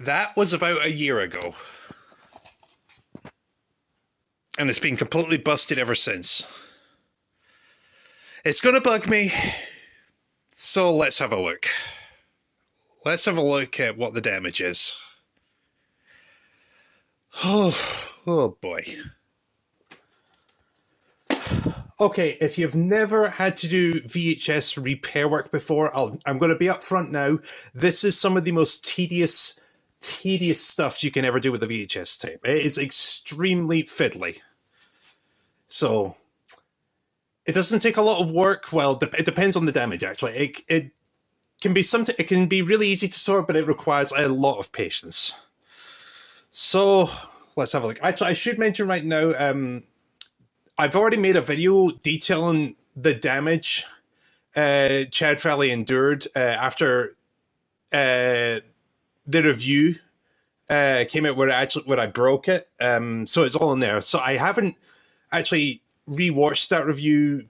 That was about a year ago. And it's been completely busted ever since. It's going to bug me. So let's have a look. Let's have a look at what the damage is. Oh boy. Okay, if you've never had to do VHS repair work before, I'm going to be upfront now. This is some of the most tedious stuff you can ever do with a VHS tape. It is extremely fiddly. So, it doesn't take a lot of work. Well, it depends on the damage, actually. It can be really easy to sort, but it requires a lot of patience. So, let's have a look. Actually, I should mention right now, I've already made a video detailing the damage Chad Farley endured after the review came out where I broke it. So it's all in there. So I haven't actually rewatched that review,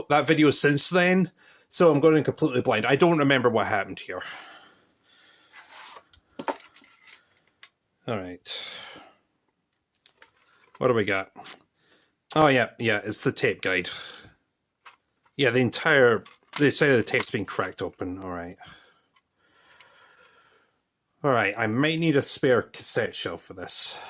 that video since then. So I'm going in completely blind. I don't remember what happened here. All right. What do we got? Oh, yeah, it's the tape guide. Yeah, the side of the tape's been cracked open. All right. All right, I might need a spare cassette shelf for this.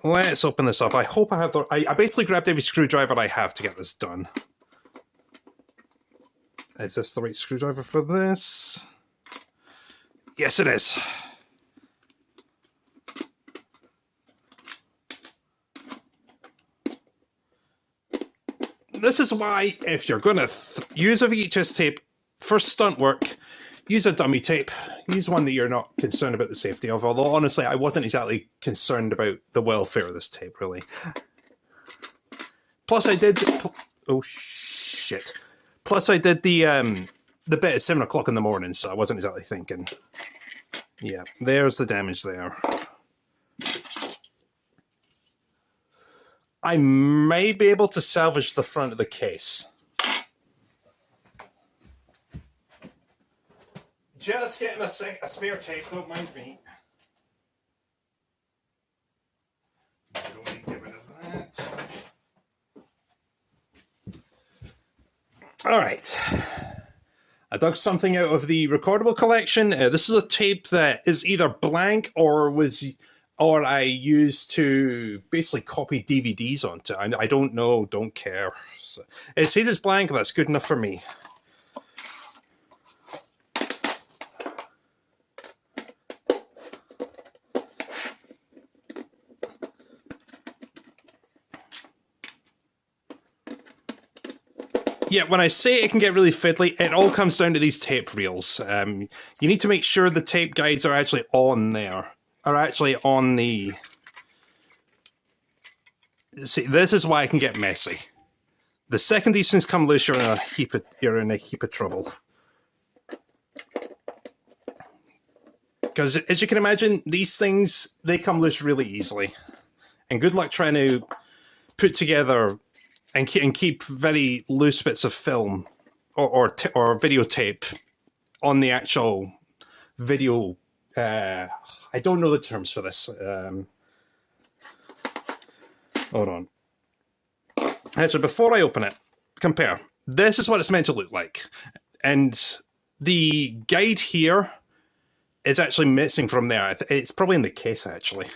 Let's open this up. I hope I have I basically grabbed every screwdriver I have to get this done. Is this the right screwdriver for this? Yes, it is. This is why, if you're going to use a VHS tape for stunt work, use a dummy tape. Use one that you're not concerned about the safety of. Although, honestly, I wasn't exactly concerned about the welfare of this tape, really. Plus, I did... Oh, shit. Plus, I did the bit at 7 o'clock in the morning, so I wasn't exactly thinking. Yeah, there's the damage there. I may be able to salvage the front of the case. Just getting a spare tape, don't mind me. Don't need to get rid of that. All right. I dug something out of the recordable collection. This is a tape that is either blank or I used to basically copy DVDs onto. I don't know, don't care. So, it says it's blank, that's good enough for me. Yeah, when I say it can get really fiddly, it all comes down to these tape reels. You need to make sure the tape guides are actually on there. Are actually on the... See, this is why it can get messy. The second these things come loose, you're in a heap of trouble. Because, as you can imagine, these things, they come loose really easily. And good luck trying to put together and keep very loose bits of film or videotape on the actual video. I don't know the terms for this. Hold on. Actually, before I open it, compare. This is what it's meant to look like. And the guide here is actually missing from there. It's probably in the case, actually.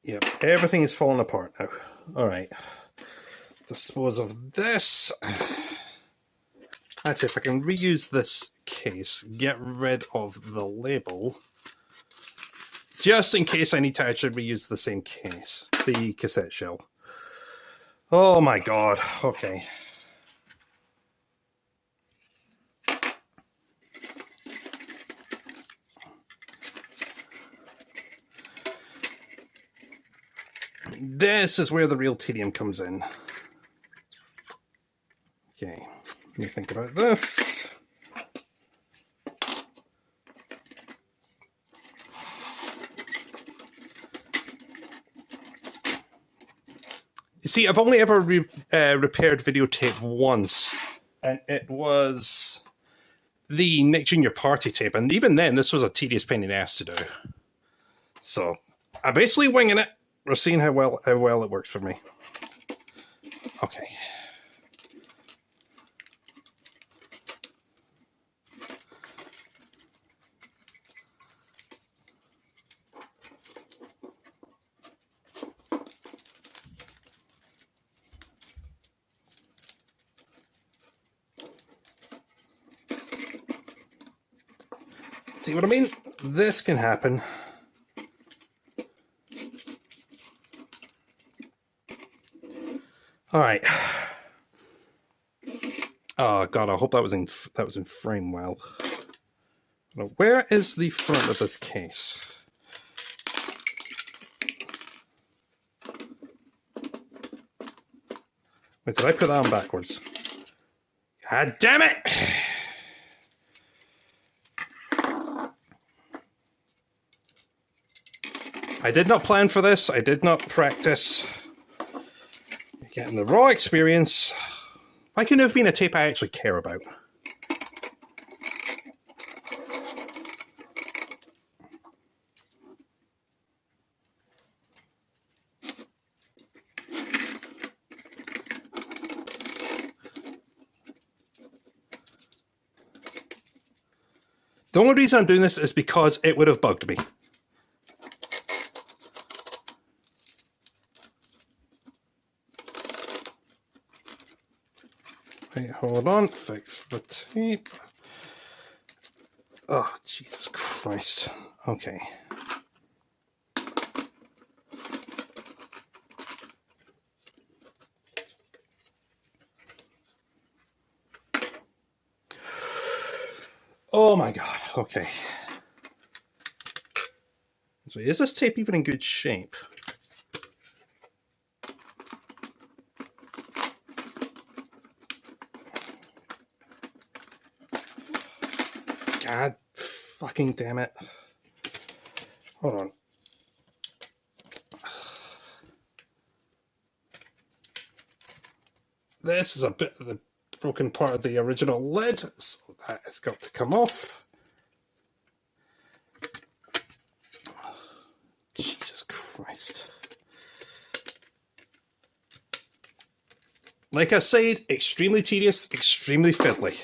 Yep, everything is falling apart now. All right, dispose of this. Actually, if I can reuse this case, get rid of the label, just in case I need to actually reuse the same case, the cassette shell. Oh my god, okay. This is where the real tedium comes in. Okay, let me think about this. You see, I've only ever repaired videotape once, and it was the Nick Jr. party tape, and even then, this was a tedious pain in the ass to do. So, I'm basically winging it. We're seeing how well it works for me. Okay. See what I mean? This can happen. All right. Oh God, I hope that was in frame well. Now, where is the front of this case? Wait, did I put that on backwards? God damn it! I did not plan for this. I did not practice. You're getting the raw experience. Why couldn't it have been a tape I actually care about? The only reason I'm doing this is because it would have bugged me. Wait, hold on. Fix the tape. Oh, Jesus Christ. Okay. Oh my God. Okay. So is this tape even in good shape? God fucking damn it. Hold on. This is a bit of the broken part of the original lid, so that has got to come off. Jesus Christ. Like I said, extremely tedious, extremely fiddly.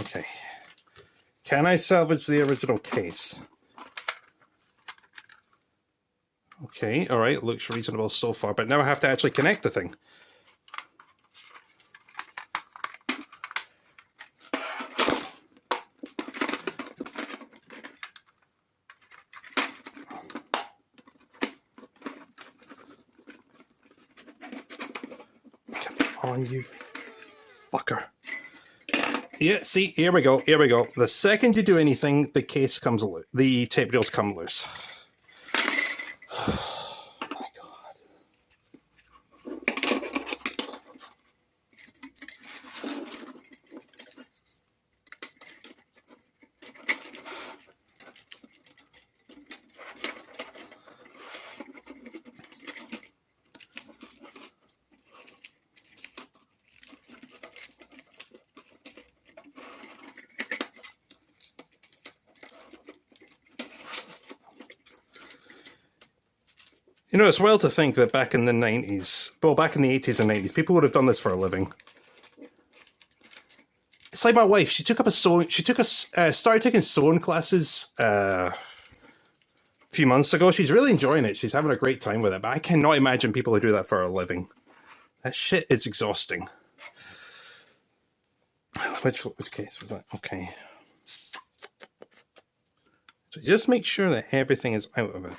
Okay. Can I salvage the original case? Okay, alright, looks reasonable so far, but now I have to actually connect the thing. Come on, you fucker. Yeah, see, here we go, here we go. The second you do anything, the case comes loose. The tape reels come loose. Oh my God. You know, it's wild to think that back in the 90s, well, back in the 80s and 90s, people would have done this for a living. It's like my wife. She took up a sewing. She started taking sewing classes a few months ago. She's really enjoying it. She's having a great time with it. But I cannot imagine people who do that for a living. That shit is exhausting. Which case was that? Okay. So just make sure that everything is out of it.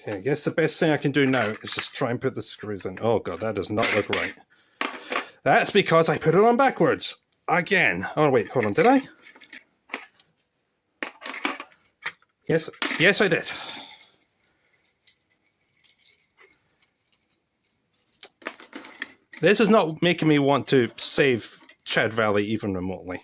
Okay, I guess the best thing I can do now is just try and put the screws in. Oh God, that does not look right. That's because I put it on backwards. Again. Oh wait, hold on, did I? Yes, yes, I did. This is not making me want to save Chad Valley even remotely.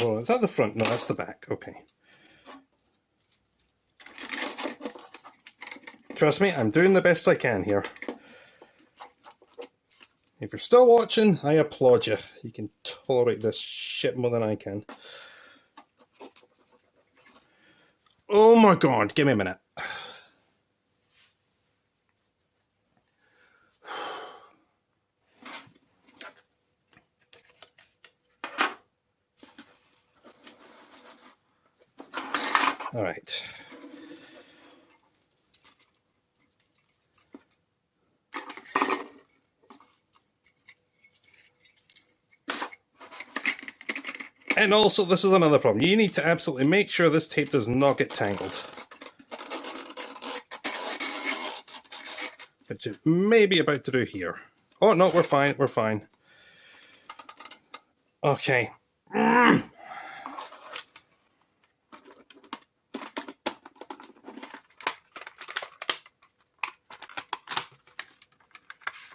Oh, is that the front? No, that's the back. Okay. Trust me, I'm doing the best I can here. If you're still watching, I applaud you. You can tolerate this shit more than I can. Oh my god, give me a minute. All right. And also, this is another problem. You need to absolutely make sure this tape does not get tangled. Which it may be about to do here. Oh, no, we're fine. We're fine. Okay.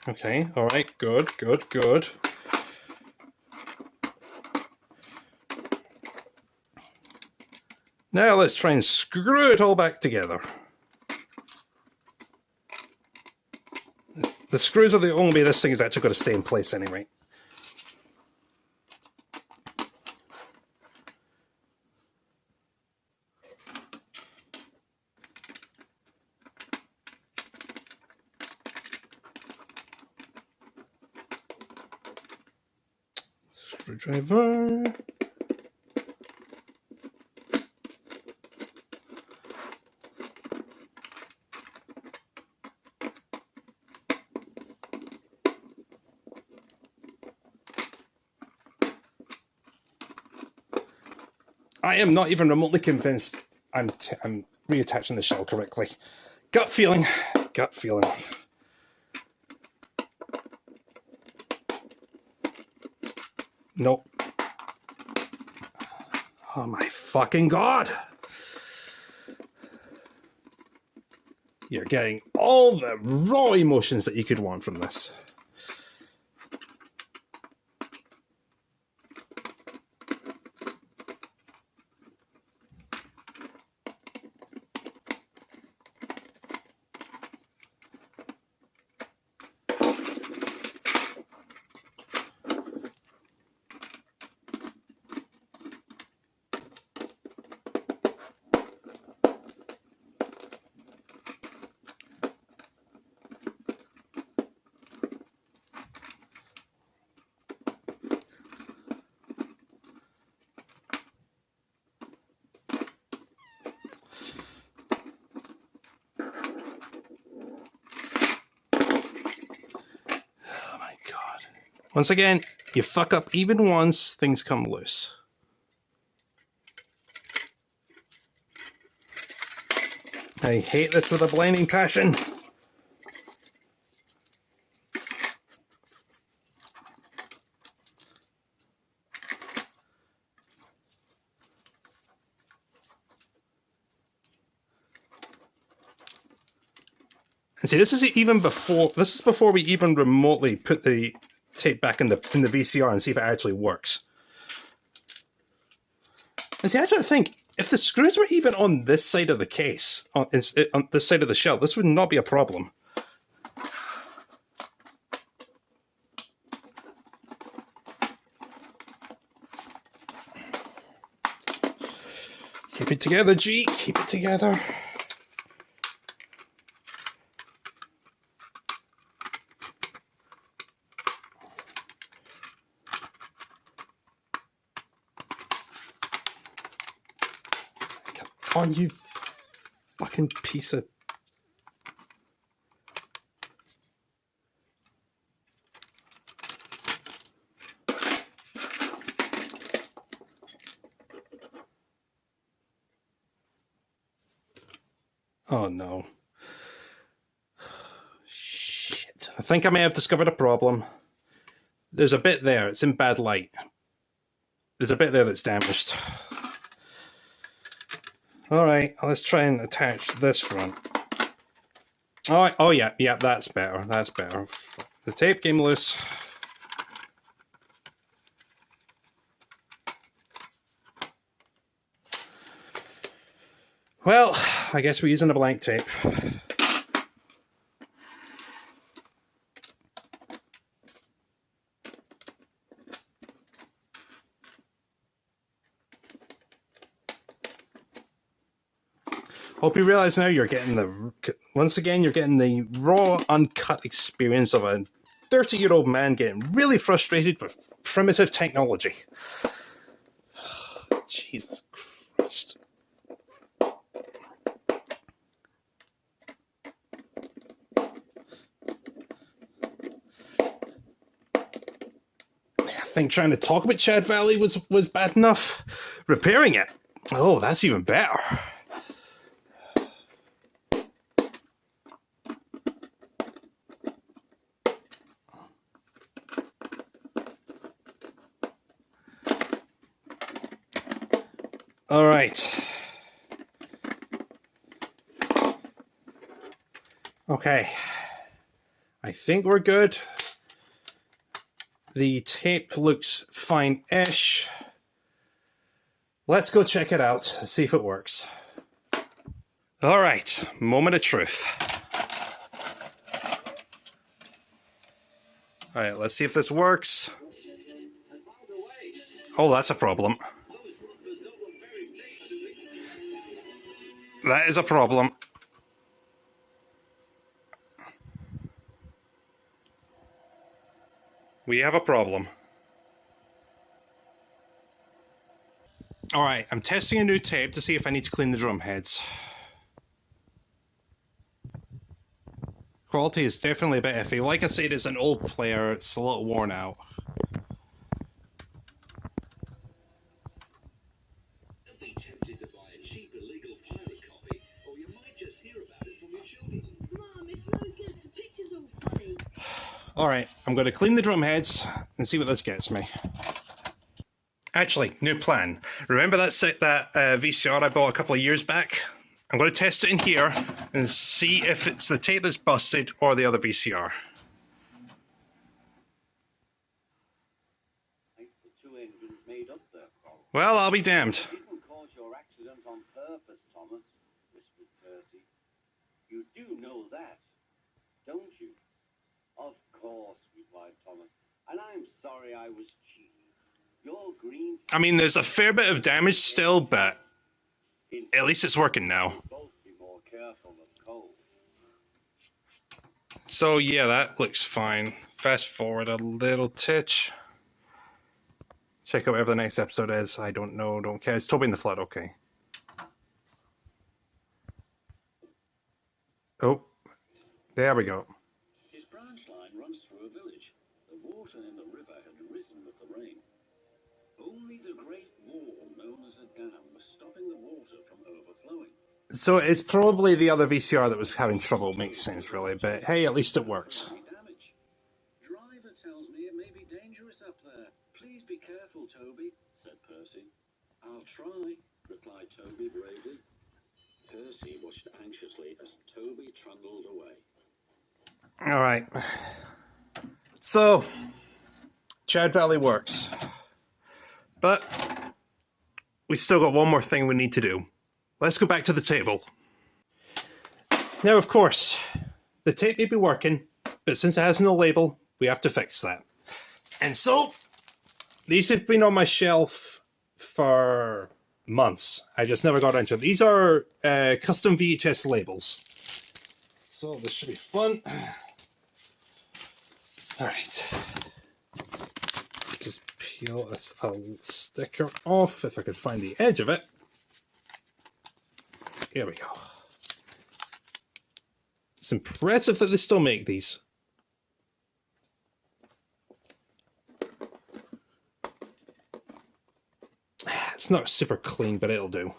Okay, all right, good, good, good. Now let's try and screw it all back together. The screws are the only way this thing is actually going to stay in place anyway. Screwdriver. I am not even remotely convinced I'm reattaching the shell correctly. Gut feeling. Gut feeling. Nope. Oh my fucking god! You're getting all the raw emotions that you could want from this. Once again, you fuck up even once, things come loose. I hate this with a blinding passion. And see, this is before we even remotely put the tape back in the VCR and see if it actually works. And see, I actually think if the screws were even on this side of the case, on this side of the shell, this would not be a problem. Keep it together, G. Keep it together. Come on, you fucking piece of... Oh no. Shit. I think I may have discovered a problem. There's a bit there. It's in bad light. There's a bit there that's damaged. Alright, let's try and attach this front. Oh yeah, that's better. That's better. The tape came loose. Well, I guess we're using a blank tape. Hope you realize now you're getting once again, you're getting the raw, uncut experience of a 30-year-old man getting really frustrated with primitive technology. Jesus Christ. I think trying to talk about Chad Valley was bad enough. Repairing it, oh, that's even better. All right. Okay. I think we're good. The tape looks fine-ish. Let's go check it out, see if it works. All right, moment of truth. All right, let's see if this works. Oh, that's a problem. That is a problem. We have a problem. All right, I'm testing a new tape to see if I need to clean the drum heads. Quality is definitely a bit iffy. Like I said, it's an old player. It's a little worn out. Don't be tempted to buy a cheap illegal pirate copy, or you might just hear about it from your children. Mom, it's no good. The picture's all funny. All right, I'm going to clean the drum heads and see what this gets me. Actually, new plan. Remember that VCR I bought a couple of years back? I'm going to test it in here and see if it's the tape that's busted or the other VCR. The two engines made up there, Carl. Well, I'll be damned. You didn't cause your accident on purpose, Thomas, whispered Percy. You do know that, don't you? Of course, replied Thomas. And I'm sorry I was cheating. Your green... I mean, there's a fair bit of damage still, but at least it's working now. Both be more careful of coal. So yeah, that looks fine. Fast forward a little titch. Check out whatever the next episode is. I don't know, don't care. It's Toby in the Flood, okay. Oh, there we go. His branch line runs through a village. The water in the river had risen with the rain. Only the Great Wall, known as a dam, was stopping the water from overflowing. So it's probably the other VCR that was having trouble, makes sense really, but hey, at least it works. Damage. Driver tells me it may be dangerous up there. Please be careful, Toby, said Percy. I'll try, replied Toby bravely. Percy watched anxiously as Toby trundled away. All right. So, Chad Valley works. But we still got one more thing we need to do. Let's go back to the table. Now, of course, the tape may be working, but since it has no label, we have to fix that. And so, these have been on my shelf for months. I just never got into it. These are custom VHS labels. So this should be fun. All right. Just peel this sticker off if I could find the edge of it. Here we go. It's impressive that they still make these. It's not super clean, but it'll do.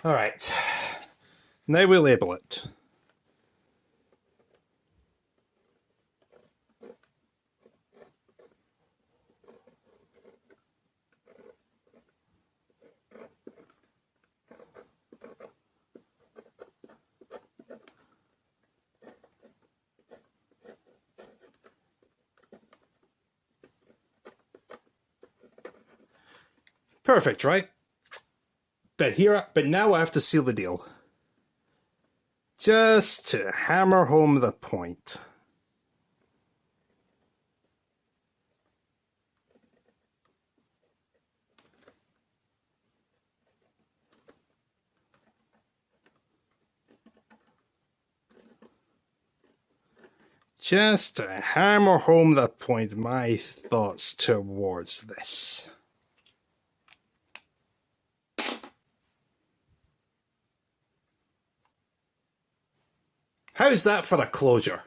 All right. Now we label it. Perfect, right? But now I have to seal the deal. Just to hammer home the point. Just to hammer home the point, my thoughts towards this. How's that for a closure?